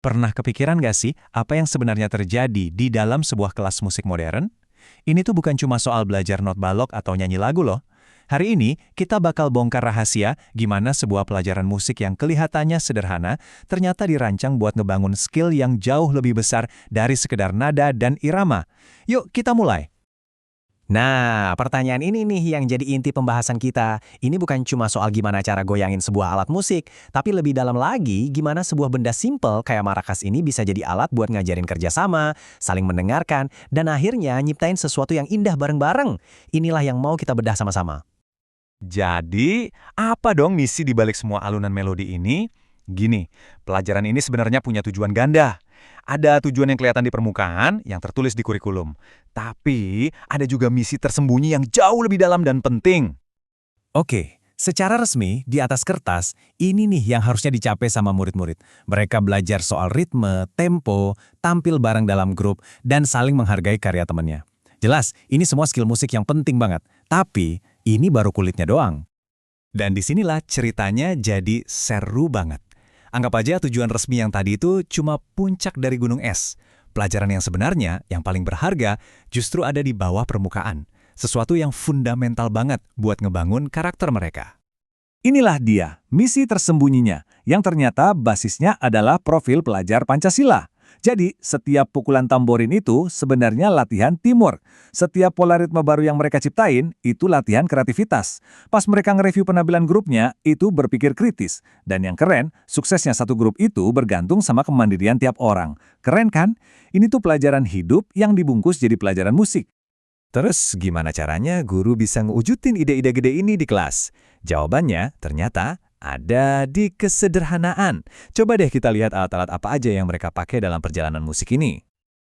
Pernah kepikiran gak sih apa yang sebenarnya terjadi di dalam sebuah kelas musik modern? Ini tuh bukan cuma soal belajar not balok atau nyanyi lagu loh. Hari ini, kita bakal bongkar rahasia gimana sebuah pelajaran musik yang kelihatannya sederhana ternyata dirancang buat ngebangun skill yang jauh lebih besar dari sekedar nada dan irama. Yuk, kita mulai. Nah, pertanyaan ini nih yang jadi inti pembahasan kita. Ini bukan cuma soal gimana cara goyangin sebuah alat musik, tapi lebih dalam lagi gimana sebuah benda simple kayak marakas ini bisa jadi alat buat ngajarin kerjasama, saling mendengarkan, dan akhirnya nyiptain sesuatu yang indah bareng-bareng. Inilah yang mau kita bedah sama-sama. Jadi, apa dong misi di balik semua alunan melodi ini? Gini, pelajaran ini sebenarnya punya tujuan ganda. Ada tujuan yang kelihatan di permukaan, yang tertulis di kurikulum. Tapi, ada juga misi tersembunyi yang jauh lebih dalam dan penting. Oke, secara resmi di atas kertas, ini nih yang harusnya dicapai sama murid-murid. Mereka belajar soal ritme, tempo, tampil bareng dalam grup, dan saling menghargai karya temannya. Jelas, ini semua skill musik yang penting banget. Tapi, ini baru kulitnya doang. Dan disinilah ceritanya jadi seru banget. Anggap aja tujuan resmi yang tadi itu cuma puncak dari gunung es. Pelajaran yang sebenarnya, yang paling berharga, justru ada di bawah permukaan. Sesuatu yang fundamental banget buat ngebangun karakter mereka. Inilah dia, misi tersembunyinya, yang ternyata basisnya adalah profil pelajar Pancasila. Jadi, setiap pukulan tamborin itu sebenarnya latihan teamwork. Setiap pola ritme baru yang mereka ciptain, itu latihan kreativitas. Pas mereka nge-review penampilan grupnya, itu berpikir kritis. Dan yang keren, suksesnya satu grup itu bergantung sama kemandirian tiap orang. Keren kan? Ini tuh pelajaran hidup yang dibungkus jadi pelajaran musik. Terus gimana caranya guru bisa ngewujudin ide-ide gede ini di kelas? Jawabannya ternyata ada di kesederhanaan. Coba deh kita lihat alat-alat apa aja yang mereka pakai dalam perjalanan musik ini.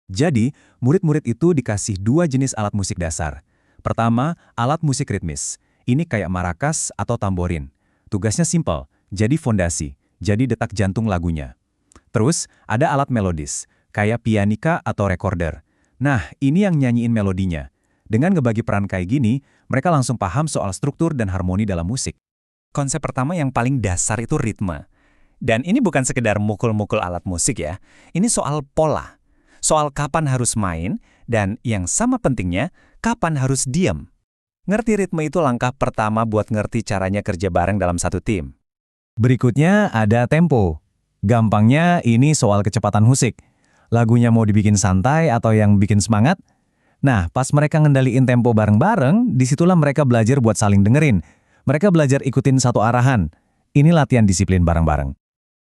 Jadi, murid-murid itu dikasih dua jenis alat musik dasar. Pertama, alat musik ritmis. Ini kayak marakas atau tamborin. Tugasnya simpel, jadi fondasi, jadi detak jantung lagunya. Terus, ada alat melodis, kayak pianika atau recorder. Nah, ini yang nyanyiin melodinya. Dengan ngebagi peran kayak gini, mereka langsung paham soal struktur dan harmoni dalam musik. Konsep pertama yang paling dasar itu ritme. Dan ini bukan sekedar mukul-mukul alat musik ya. Ini soal pola. Soal kapan harus main, dan yang sama pentingnya, kapan harus diam. Ngerti ritme itu langkah pertama buat ngerti caranya kerja bareng dalam satu tim. Berikutnya ada tempo. Gampangnya ini soal kecepatan musik. Lagunya mau dibikin santai atau yang bikin semangat? Nah, pas mereka ngendaliin tempo bareng-bareng, disitulah mereka belajar buat saling dengerin. Mereka belajar ikutin satu arahan. Ini latihan disiplin bareng-bareng.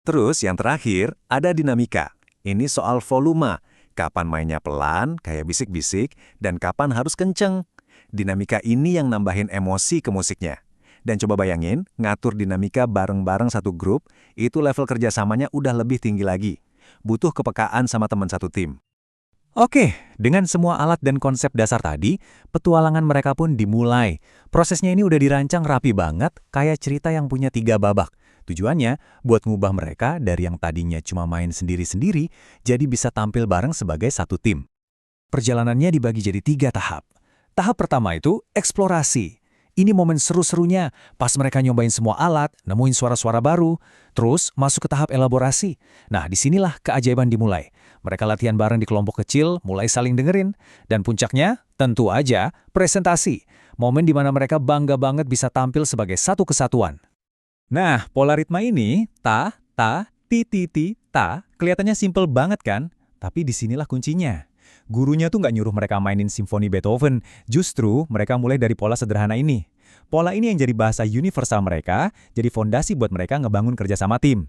Terus yang terakhir, ada dinamika. Ini soal volume. Kapan mainnya pelan, kayak bisik-bisik, dan kapan harus kenceng. Dinamika ini yang nambahin emosi ke musiknya. Dan coba bayangin, ngatur dinamika bareng-bareng satu grup, itu level kerjasamanya udah lebih tinggi lagi. Butuh kepekaan sama teman satu tim. Oke, dengan semua alat dan konsep dasar tadi, petualangan mereka pun dimulai. Prosesnya ini udah dirancang rapi banget, kayak cerita yang punya 3 babak. Tujuannya, buat ngubah mereka dari yang tadinya cuma main sendiri-sendiri, jadi bisa tampil bareng sebagai satu tim. Perjalanannya dibagi jadi 3 tahap. Tahap pertama itu eksplorasi. Ini momen seru-serunya, pas mereka nyobain semua alat, nemuin suara-suara baru, terus masuk ke tahap elaborasi. Nah, disinilah keajaiban dimulai. Mereka latihan bareng di kelompok kecil, mulai saling dengerin. Dan puncaknya, tentu aja, presentasi. Momen di mana mereka bangga banget bisa tampil sebagai satu kesatuan. Nah, pola ritme ini, ta, ti, ta, kelihatannya simple banget kan? Tapi disinilah kuncinya. Gurunya tuh nggak nyuruh mereka mainin simfoni Beethoven, justru mereka mulai dari pola sederhana ini. Pola ini yang jadi bahasa universal mereka, jadi fondasi buat mereka ngebangun kerjasama tim.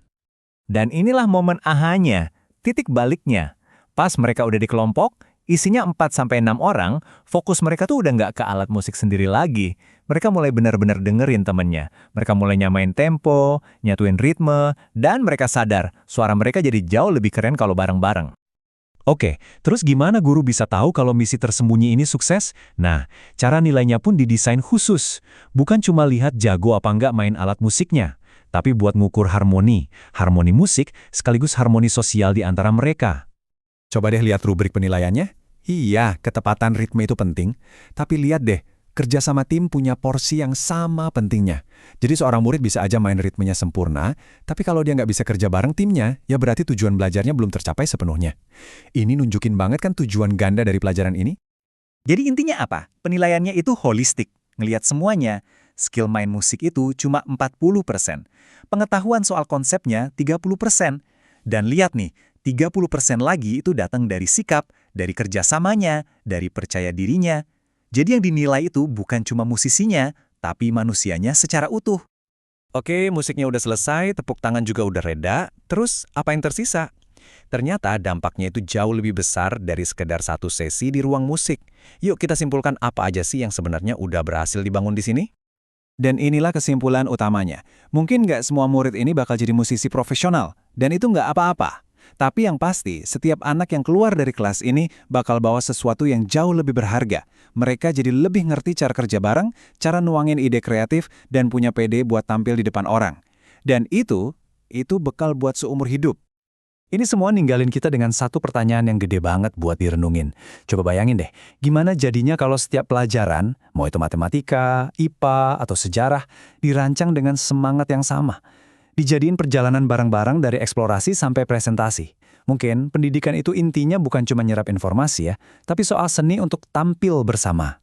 Dan inilah momen ahanya, titik baliknya. Pas mereka udah di kelompok, isinya 4-6 orang, fokus mereka tuh udah nggak ke alat musik sendiri lagi. Mereka mulai benar-benar dengerin temennya. Mereka mulai nyamain tempo, nyatuin ritme, dan mereka sadar suara mereka jadi jauh lebih keren kalau bareng-bareng. Oke, terus gimana guru bisa tahu kalau misi tersembunyi ini sukses? Nah, cara nilainya pun didesain khusus. Bukan cuma lihat jago apa enggak main alat musiknya, tapi buat ngukur harmoni musik sekaligus harmoni sosial di antara mereka. Coba deh lihat rubrik penilaiannya. Iya, ketepatan ritme itu penting. Tapi lihat deh, kerja sama tim punya porsi yang sama pentingnya. Jadi seorang murid bisa aja main ritmenya sempurna, tapi kalau dia nggak bisa kerja bareng timnya, ya berarti tujuan belajarnya belum tercapai sepenuhnya. Ini nunjukin banget kan tujuan ganda dari pelajaran ini? Jadi intinya apa? Penilaiannya itu holistik, ngelihat semuanya. Skill main musik itu cuma 40%. Pengetahuan soal konsepnya 30%. Dan lihat nih, 30% lagi itu datang dari sikap, dari kerjasamanya, dari percaya dirinya. Jadi yang dinilai itu bukan cuma musisinya, tapi manusianya secara utuh. Oke, musiknya udah selesai, tepuk tangan juga udah reda, terus apa yang tersisa? Ternyata dampaknya itu jauh lebih besar dari sekedar satu sesi di ruang musik. Yuk kita simpulkan apa aja sih yang sebenarnya udah berhasil dibangun di sini? Dan inilah kesimpulan utamanya. Mungkin nggak semua murid ini bakal jadi musisi profesional, dan itu nggak apa-apa. Tapi yang pasti, setiap anak yang keluar dari kelas ini bakal bawa sesuatu yang jauh lebih berharga. Mereka jadi lebih ngerti cara kerja bareng, cara nuangin ide kreatif, dan punya pede buat tampil di depan orang. Dan itu bekal buat seumur hidup. Ini semua ninggalin kita dengan satu pertanyaan yang gede banget buat direnungin. Coba bayangin deh, gimana jadinya kalau setiap pelajaran, mau itu matematika, IPA, atau sejarah, dirancang dengan semangat yang sama. Dijadiin perjalanan bareng-bareng dari eksplorasi sampai presentasi. Mungkin pendidikan itu intinya bukan cuma nyerap informasi ya, tapi soal seni untuk tampil bersama.